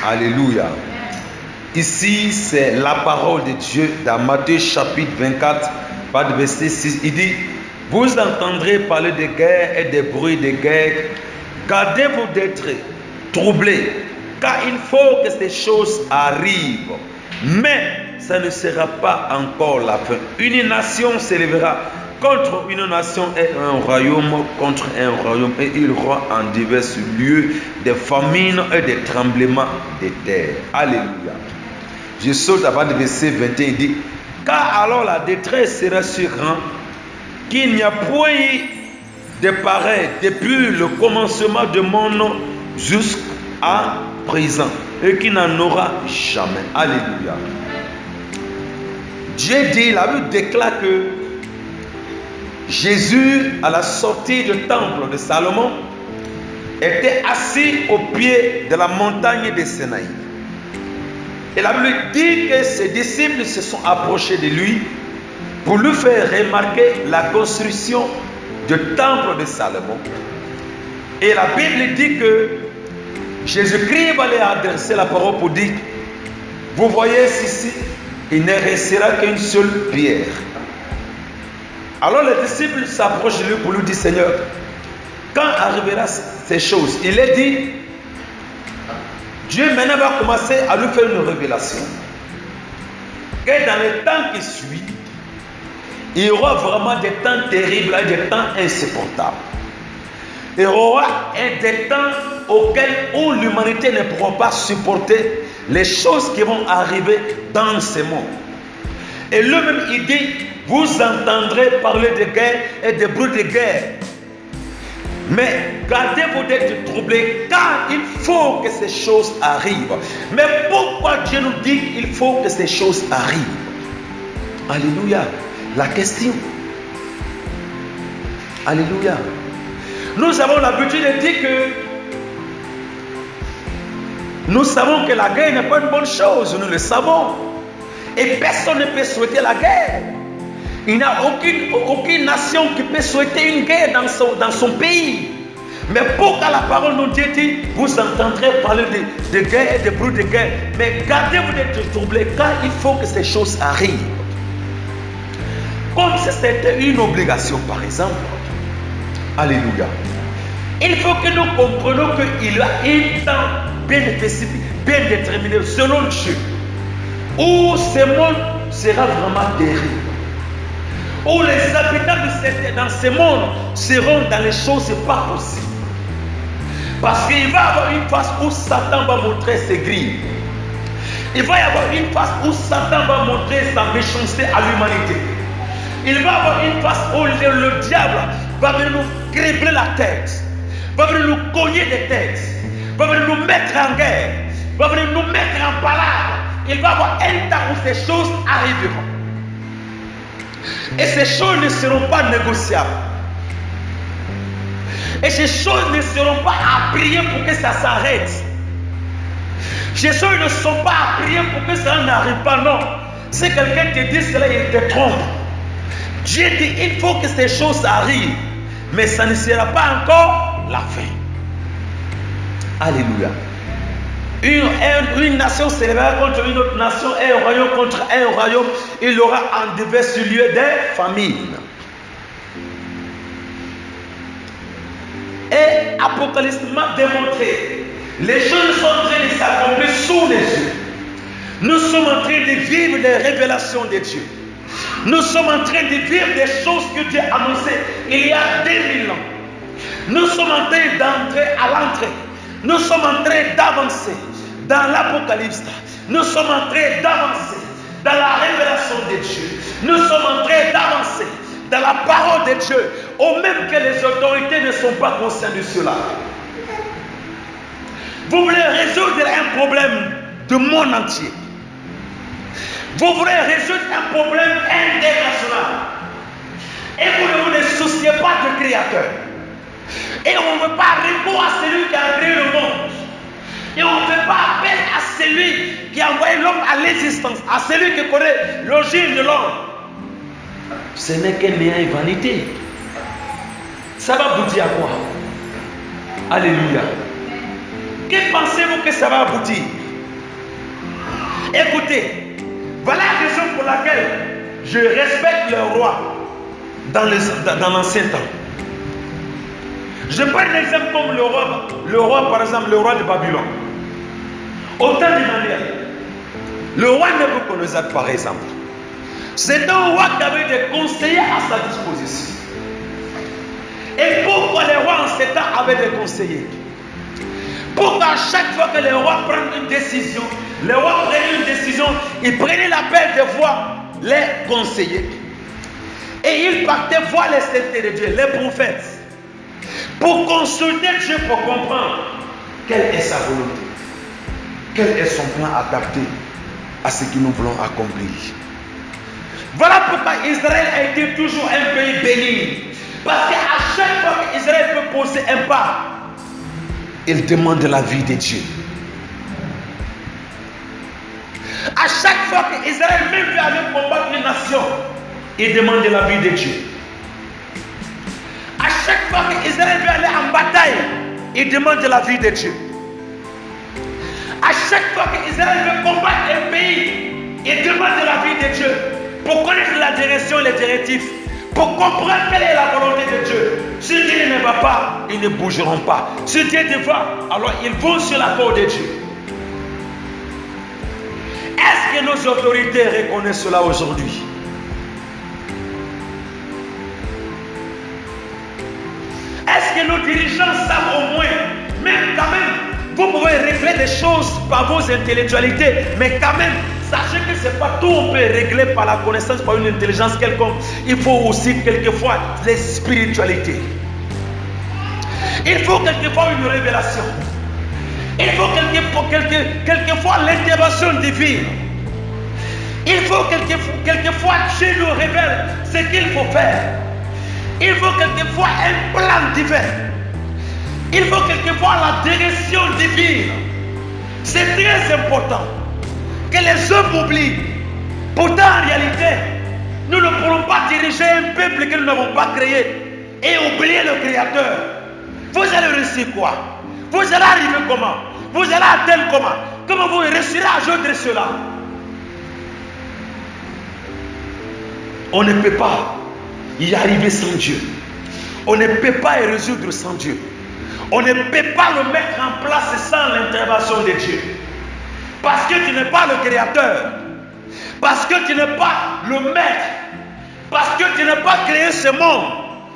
Alléluia. Ici, c'est la parole de Dieu dans Matthieu chapitre 24, verset 6. Il dit, vous entendrez parler de guerre et des bruits de guerre. Gardez-vous d'être troublés, car il faut que ces choses arrivent. Mais ça ne sera pas encore la fin. Une nation s'élèvera contre une nation et un royaume contre un royaume, et il y aura en divers lieux des famines et des tremblements de terre. Alléluia. Je saute avant le verset 21, il dit, car alors la détresse sera si grande qu'il n'y a point de pareil depuis le commencement du monde jusqu'à présent, et qu'il n'en aura jamais. Alléluia. Dieu dit, la Bible déclare que Jésus, à la sortie du temple de Salomon, était assis au pied de la montagne de Sinaï. Et la Bible dit que ses disciples se sont approchés de lui pour lui faire remarquer la construction du temple de Salomon. Et la Bible dit que Jésus-Christ va leur adresser la parole pour dire, vous voyez ici, il ne restera qu'une seule pierre. Alors les disciples s'approchent de lui pour lui dire, Seigneur, quand arrivera ces choses? Il est dit, Dieu maintenant va commencer à lui faire une révélation. Et dans le temps qui suit, il y aura vraiment des temps terribles et des temps insupportables. Il y aura des temps auxquels l'humanité ne pourra pas supporter les choses qui vont arriver dans ce monde. Et lui-même, il dit, vous entendrez parler de guerre et de bruits de guerre. Mais gardez-vous d'être troublés, car il faut que ces choses arrivent. Mais pourquoi Dieu nous dit qu'il faut que ces choses arrivent? Alléluia. La question. Alléluia. Nous avons l'habitude de dire que nous savons que la guerre n'est pas une bonne chose. Nous le savons. Et personne ne peut souhaiter la guerre. Il n'y a aucune nation qui peut souhaiter une guerre dans son pays. Mais pourquoi la parole nous dit, vous entendrez parler de guerre et de bruit de guerre. Mais gardez-vous d'être troublés, car il faut que ces choses arrivent. Comme si c'était une obligation, par exemple. Alléluia. Il faut que nous comprenions qu'il y a un temps bien déterminé, selon Dieu, où ce monde sera vraiment terrible. Où les habitants dans ce monde seront dans les choses pas possibles. Parce qu'il va y avoir une phase où Satan va montrer ses grilles. Il va y avoir une phase où Satan va montrer sa méchanceté à l'humanité. Il va y avoir une phase où le diable va venir nous cribler la tête, va venir nous cogner les têtes, va venir nous mettre en guerre, va venir nous mettre en palade. Il va y avoir un temps où ces choses arriveront. Et ces choses ne seront pas négociables. Et ces choses ne seront pas à prier pour que ça s'arrête. Ces choses ne sont pas à prier pour que ça n'arrive pas. Non. Si quelqu'un te dit cela, il te trompe. Dieu dit, il faut que ces choses arrivent. Mais ça ne sera pas encore la fin. Alléluia. Une nation s'élèvera contre une autre nation et un royaume contre un royaume. Il y aura en divers lieux des famines. Et Apocalypse m'a démontré, les choses sont en train de s'accomplir sous les yeux. Nous sommes en train de vivre les révélations de Dieu. Nous sommes en train de vivre des choses que Dieu a annoncées il y a 2000 ans. Nous sommes en train d'entrer à l'entrée. Nous sommes en train d'avancer dans l'Apocalypse. Nous sommes en train d'avancer dans la révélation de Dieu. Nous sommes en train d'avancer dans la parole de Dieu, au même que les autorités ne sont pas conscientes de cela. Vous voulez résoudre un problème du monde entier. Vous voulez résoudre un problème international. Et vous ne vous souciez pas du Créateur. Et on ne veut pas répondre à celui qui a créé le monde. Et on ne fait pas appel à celui qui a envoyé l'homme à l'existence, à celui qui connaît l'origine de l'homme. Ce n'est qu'un néant et vanité. Ça va aboutir à quoi? Alléluia. Que pensez-vous que ça va aboutir? Écoutez, voilà la raison pour laquelle je respecte le roi dans l'ancien temps. Je prends un exemple comme le roi par exemple, le roi de Babylone. Au temps d'Emmanuel, le roi Nebuchadnezzar par exemple, c'est un roi qui avait des conseillers à sa disposition. Et pourquoi les rois en ces temps avaient des conseillers? Pour qu'à chaque fois que les rois prennent une décision, les rois prenaient une décision, ils prenaient l'appel de voir les conseillers. Et ils partaient voir les saintetés de Dieu, les prophètes, pour consulter Dieu, pour comprendre quelle est sa volonté, quel est son plan adapté à ce que nous voulons accomplir. Voilà pourquoi Israël a été toujours un pays béni. Parce qu'à chaque fois qu'Israël peut poser un pas, il demande la vie de Dieu. À chaque fois qu'Israël même veut aller combattre les nations, il demande la vie de Dieu. À chaque fois qu'Israël veut aller en bataille, il demande la vie de Dieu. À chaque fois qu'Israël veut combattre un pays, il demande la vie de Dieu pour connaître la direction et les directives, pour comprendre quelle est la volonté de Dieu. Si Dieu ne va pas, ils ne bougeront pas. Si Dieu va, alors ils vont sur la voie de Dieu. Est-ce que nos autorités reconnaissent cela aujourd'hui? Est-ce que nos dirigeants savent au moins, même quand même, vous pouvez régler des choses par vos intellectualités, mais quand même, sachez que ce n'est pas tout on peut régler par la connaissance, par une intelligence quelconque. Il faut aussi quelquefois les spiritualités. Il faut quelquefois une révélation. Il faut quelquefois l'intervention divine. Il faut quelquefois Dieu nous révèle ce qu'il faut faire. Il faut quelquefois un plan divin. Il faut quelquefois la direction divine. C'est très important que les hommes oublient. Pourtant, en réalité, nous ne pourrons pas diriger un peuple que nous n'avons pas créé et oublier le Créateur. Vous allez réussir quoi? Vous allez arriver comment? Vous allez atteindre comment? Comment vous réussirez à joindre cela? On ne peut pas y arriver sans Dieu. On ne peut pas y résoudre sans Dieu. On ne peut pas le mettre en place sans l'intervention de Dieu. Parce que tu n'es pas le créateur. Parce que tu n'es pas le maître. Parce que tu n'as pas créé ce monde.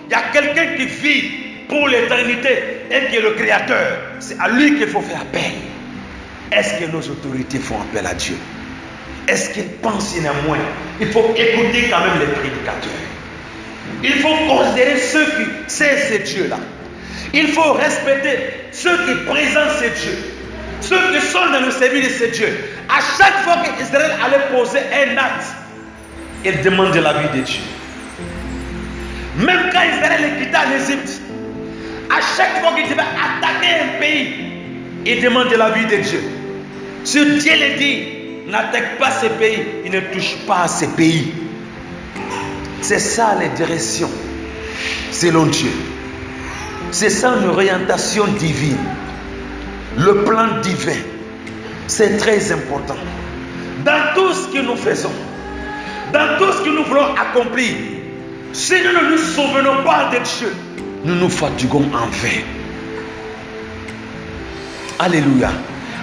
Il y a quelqu'un qui vit pour l'éternité et qui est le créateur. C'est à lui qu'il faut faire appel. Est-ce que nos autorités font appel à Dieu? Est-ce qu'ils pensent néanmoins? Il faut écouter quand même les prédicateurs. Il faut considérer ceux qui c'est ce Dieu-là. Il faut respecter ceux qui présentent ce Dieu. Ceux qui sont dans le service de ce Dieu. À chaque fois qu'Israël allait poser un acte, il demande la vie de Dieu. Même quand Israël quitta l'Égypte, à chaque fois qu'il devait attaquer un pays, il demande la vie de Dieu. Si Dieu le dit, n'attaque pas ce pays, il ne touche pas à ce pays. C'est ça les directions selon Dieu. C'est ça une orientation divine. Le plan divin. C'est très important. Dans tout ce que nous faisons, dans tout ce que nous voulons accomplir, si nous ne nous souvenons pas de Dieu, nous nous fatiguons en vain. Alléluia.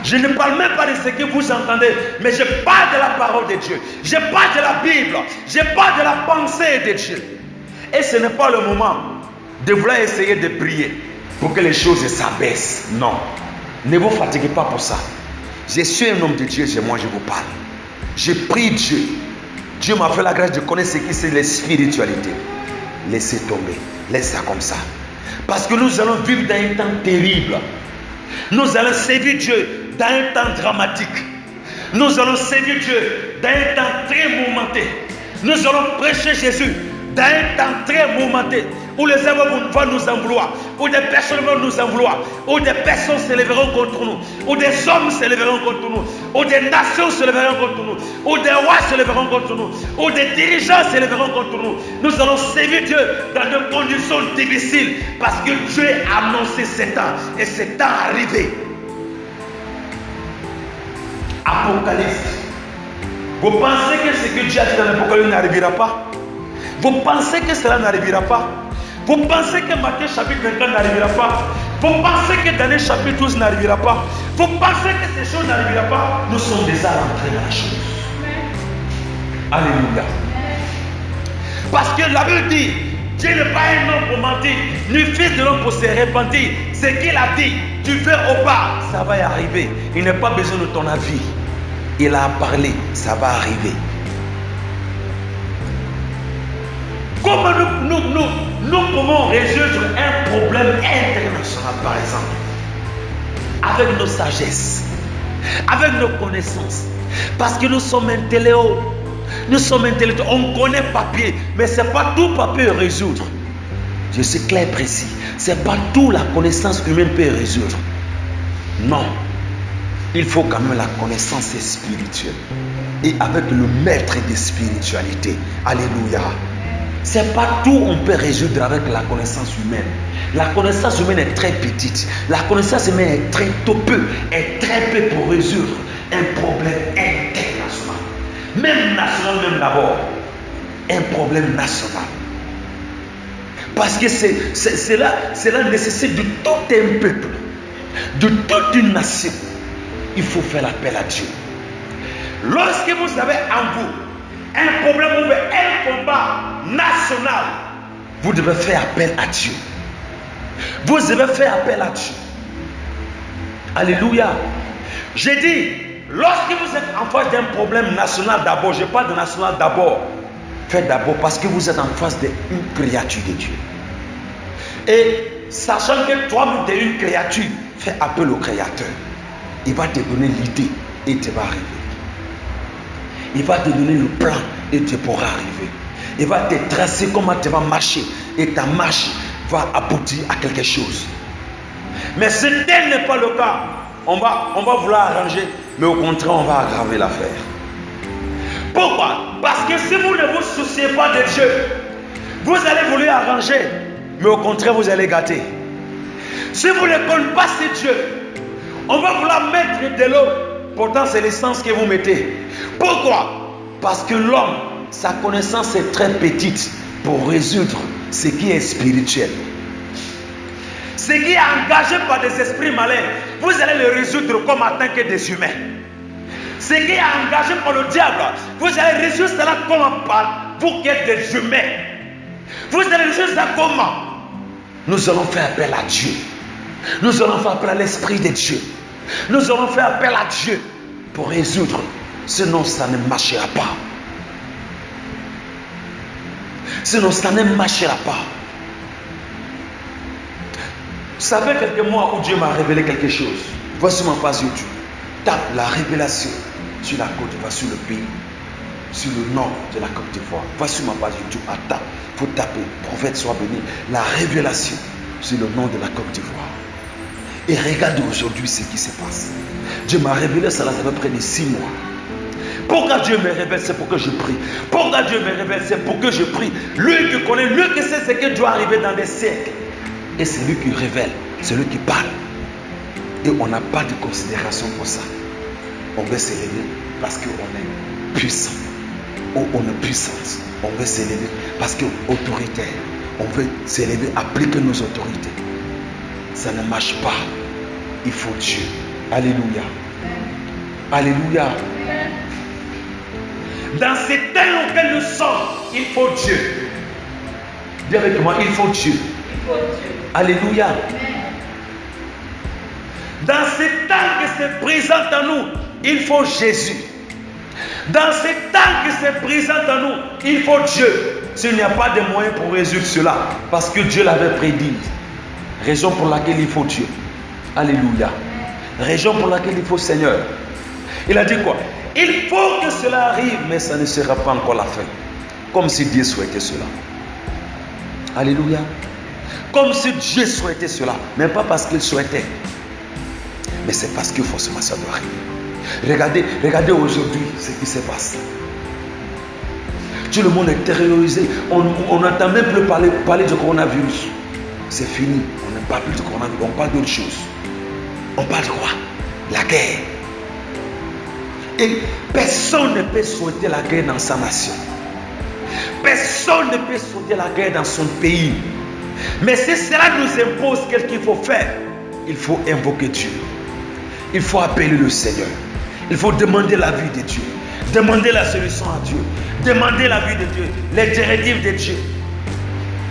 Je ne parle même pas de ce que vous entendez, mais je parle de la parole de Dieu. Je parle de la Bible. Je parle de la pensée de Dieu. Et ce n'est pas le moment de vouloir essayer de prier pour que les choses s'abaissent. Non. Ne vous fatiguez pas pour ça. Je suis un homme de Dieu, moi je vous parle. Je prie Dieu. Dieu m'a fait la grâce de connaître ce qui c'est les spiritualités. Laissez tomber. Laissez ça comme ça. Parce que nous allons vivre dans un temps terrible. Nous allons servir Dieu dans un temps dramatique. Nous allons servir Dieu dans un temps très mouvementé. Nous allons prêcher Jésus dans un temps très mouvementé, où les hommes vont nous en vouloir, où des personnes vont nous en vouloir, où des personnes se lèveront contre nous, où des hommes se lèveront contre nous, où des nations se lèveront contre nous, où des rois se lèveront contre nous, où des dirigeants se lèveront contre nous. Nous allons servir Dieu dans des conditions difficiles, parce que Dieu a annoncé ce temps, et ce temps arrivé. Apocalypse Vous pensez que ce que Dieu a dit dans l'Apocalypse n'arrivera pas? Vous pensez que cela n'arrivera pas? Vous pensez que Matthieu chapitre 24 n'arrivera pas? Vous pensez que Daniel chapitre 12 n'arrivera pas? Vous pensez que ces choses n'arriveront pas? Nous sommes déjà rentrés dans la chose. Alléluia. Parce que la Bible dit, Dieu n'est pas un homme pour mentir, ni fils de l'homme pour se repentir. Ce qu'il a dit, tu veux ou pas, ça va y arriver. Il n'a pas besoin de ton avis. Il a parlé, ça va arriver. Comment nous pouvons résoudre un problème international, par exemple, avec nos sagesses, avec nos connaissances? Parce que nous sommes intellectuels. Nous sommes intellectuels. On connaît papier, mais ce n'est pas tout papier à résoudre. Je suis clair et précis. Ce n'est pas tout la connaissance humaine peut résoudre. Non. Il faut quand même la connaissance spirituelle. Et avec le maître de spiritualité. Alléluia. Ce n'est pas tout on peut résoudre avec la connaissance humaine. La connaissance humaine est très petite. La connaissance humaine est très peu pour résoudre un problème international. Même national, même d'abord. Un problème national. Parce que cela nécessite de tout un peuple, de toute une nation. Il faut faire appel à Dieu. Lorsque vous avez en vous un problème ou un combat national, vous devez faire appel à Dieu. Vous devez faire appel à Dieu. Alléluia. J'ai dit, lorsque vous êtes en face d'un problème national d'abord, je parle de national d'abord, faites d'abord parce que vous êtes en face d'une créature de Dieu. Et sachant que toi-même tu es une créature, fais appel au Créateur. Il va te donner l'idée et tu vas arriver. Il va te donner le plan et tu pourras arriver. Il va te tracer comment tu vas marcher et ta marche va aboutir à quelque chose. Mais si tel n'est pas le cas, on va vouloir arranger, mais au contraire, on va aggraver l'affaire. Pourquoi? Parce que si vous ne vous souciez pas de Dieu, vous allez vouloir arranger, mais au contraire, vous allez gâter. Si vous ne connaissez pas ce Dieu, on va vouloir mettre de l'eau. Pourtant, c'est l'essence que vous mettez. Pourquoi? Parce que l'homme, sa connaissance est très petite pour résoudre ce qui est spirituel. Ce qui est engagé par des esprits malins, vous allez le résoudre comme en tant que des humains. Ce qui est engagé par le diable, vous allez résoudre cela comme par vous qui êtes des humains. Vous allez résoudre cela comment? Nous allons faire appel à Dieu. Nous allons faire appel à l'Esprit de Dieu. Nous allons faire appel à Dieu pour résoudre. Sinon, ça ne marchera pas. Sinon, ça ne marchera pas. Ça fait quelques mois où Dieu m'a révélé quelque chose. Voici ma page YouTube. Tape la révélation sur la Côte d'Ivoire, sur le pays, sur le nord de la Côte d'Ivoire. Voici ma page YouTube. Il faut taper. Prophète soit béni. La révélation sur le nom de la Côte d'Ivoire. Et regarde aujourd'hui ce qui se passe. Dieu m'a révélé ça, ça fait près de 6 mois. Pourquoi Dieu me révèle? C'est pour que je prie. Pourquoi Dieu me révèle? C'est pour que je prie. Lui qui connaît, lui qui sait ce qui doit arriver dans des siècles. Et c'est lui qui révèle, c'est lui qui parle. Et on n'a pas de considération pour ça. On veut s'élever parce qu'on est puissant. Ou on est puissante. On veut s'élever parce qu'on est autoritaire. On veut s'élever, appliquer nos autorités. Ça ne marche pas. Il faut Dieu. Alléluia. Alléluia. Dans ces temps auxquels nous sommes, il faut Dieu. Dis avec moi, il faut Dieu. Alléluia. Dans ces temps qui se présentent à nous, il faut Jésus. Dans ces temps qui se présentent à nous, il faut Dieu. S'il n'y a pas de moyens pour résoudre cela, parce que Dieu l'avait prédit. Raison pour laquelle il faut Dieu. Alléluia. Raison pour laquelle il faut Seigneur. Il a dit quoi? Il faut que cela arrive, mais ça ne sera pas encore la fin. Comme si Dieu souhaitait cela. Alléluia. Comme si Dieu souhaitait cela. Mais pas parce qu'il souhaitait. Mais c'est parce que forcément ça doit arriver. Regardez aujourd'hui ce qui se passe. Tout le monde est terrorisé. On n'entend même plus parler du coronavirus. C'est fini. On ne parle plus du coronavirus. On parle d'autre chose. On parle de quoi? La guerre. Et personne ne peut souhaiter la guerre dans sa nation. Personne ne peut souhaiter la guerre dans son pays. Mais si cela nous impose qu'est-ce qu'il faut faire, il faut invoquer Dieu. Il faut appeler le Seigneur. Il faut demander la vie de Dieu. Demander la solution à Dieu. Demander la vie de Dieu. Les directives de Dieu.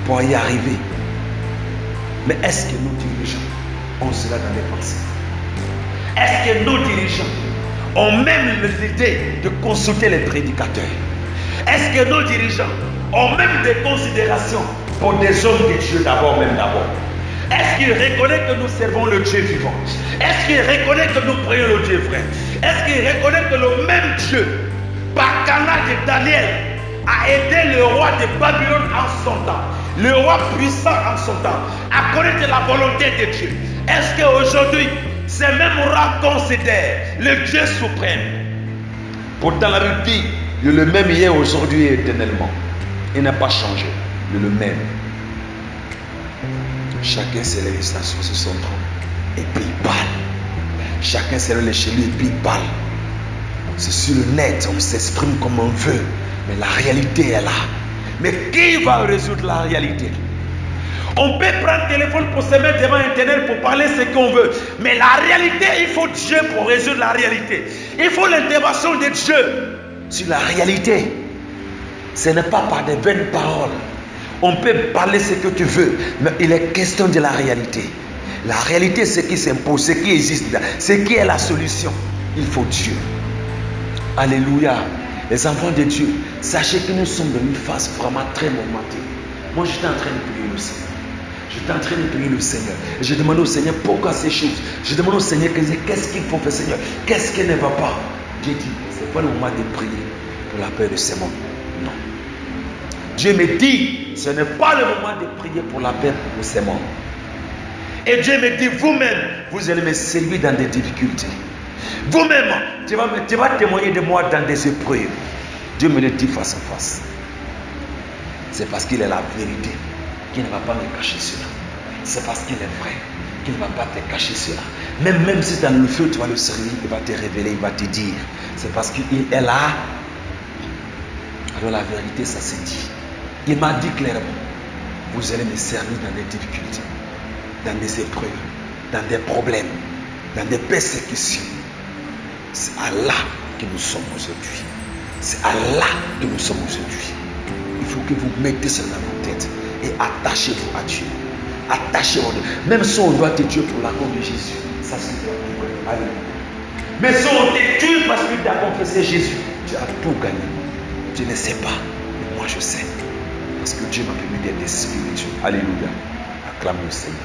Pour y arriver. Mais est-ce que nos dirigeants ont cela dans les pensées? Est-ce que nos dirigeants ont même l'idée de consulter les prédicateurs? Est-ce que nos dirigeants ont même des considérations pour des hommes de Dieu d'abord? Est-ce qu'ils reconnaissent que nous servons le Dieu vivant? Est-ce qu'ils reconnaissent que nous prions le Dieu vrai? Est-ce qu'ils reconnaissent que le même Dieu, par canal de Daniel, a aidé le roi de Babylone en son temps, le roi puissant en son temps, à connaître la volonté de Dieu? Est-ce qu'aujourd'hui, ce même roi considère le Dieu suprême? Pourtant, la Bible dit, il est le même hier, aujourd'hui et éternellement. Il n'a pas changé. Il est le même. Chacun se lève sur son trône et puis il parle. Chacun se lève chez lui et puis il parle. C'est sur le net, on s'exprime comme on veut. Mais la réalité est là. Mais qui va résoudre la réalité? On peut prendre le téléphone pour se mettre devant Internet pour parler ce qu'on veut. Mais la réalité, il faut Dieu pour résoudre la réalité. Il faut l'intervention de Dieu sur la réalité. Ce n'est pas par des vaines paroles. On peut parler ce que tu veux, mais il est question de la réalité. La réalité, c'est ce qui s'impose, ce qui existe, ce qui est la solution. Il faut Dieu. Alléluia. Les enfants de Dieu, sachez que nous sommes dans une phase vraiment très mouvementée. Moi, j'étais en train de prier le Seigneur. J'étais en train de prier le Seigneur. Et je demandais au Seigneur pourquoi ces choses. Je demandais au Seigneur qu'est-ce qu'il faut faire, Seigneur. Qu'est-ce qui ne va pas? Dieu dit, ce n'est pas le moment de prier pour la paix de ce monde. Non. Dieu me dit, ce n'est pas le moment de prier pour la paix de ce monde. Et Dieu me dit, vous-même, vous allez me servir dans des difficultés. Vous-même, tu vas témoigner de moi dans des épreuves. Dieu me le dit face à face. C'est parce qu'il est la vérité qu'il ne va pas me cacher cela. C'est parce qu'il est vrai qu'il ne va pas te cacher cela. Même si dans le feu tu vas le servir, il va te révéler, il va te dire. C'est parce qu'il est là. Alors la vérité, ça se dit. Il m'a dit clairement, vous allez me servir dans des difficultés, dans des épreuves, dans des problèmes, dans des persécutions. C'est Allah que nous sommes aujourd'hui. C'est Allah que nous sommes aujourd'hui. Il faut que vous mettez cela dans vos têtes et attachez-vous à Dieu. Attachez-vous à Dieu. Même si on doit te tuer pour la cause de Jésus, ça c'est tout. Alléluia. Mais si on te tue parce que tu as confessé Jésus, tu as tout gagné. Tu ne sais pas, mais moi je sais. Parce que Dieu m'a permis d'être spirituel. Alléluia. Acclame le Seigneur.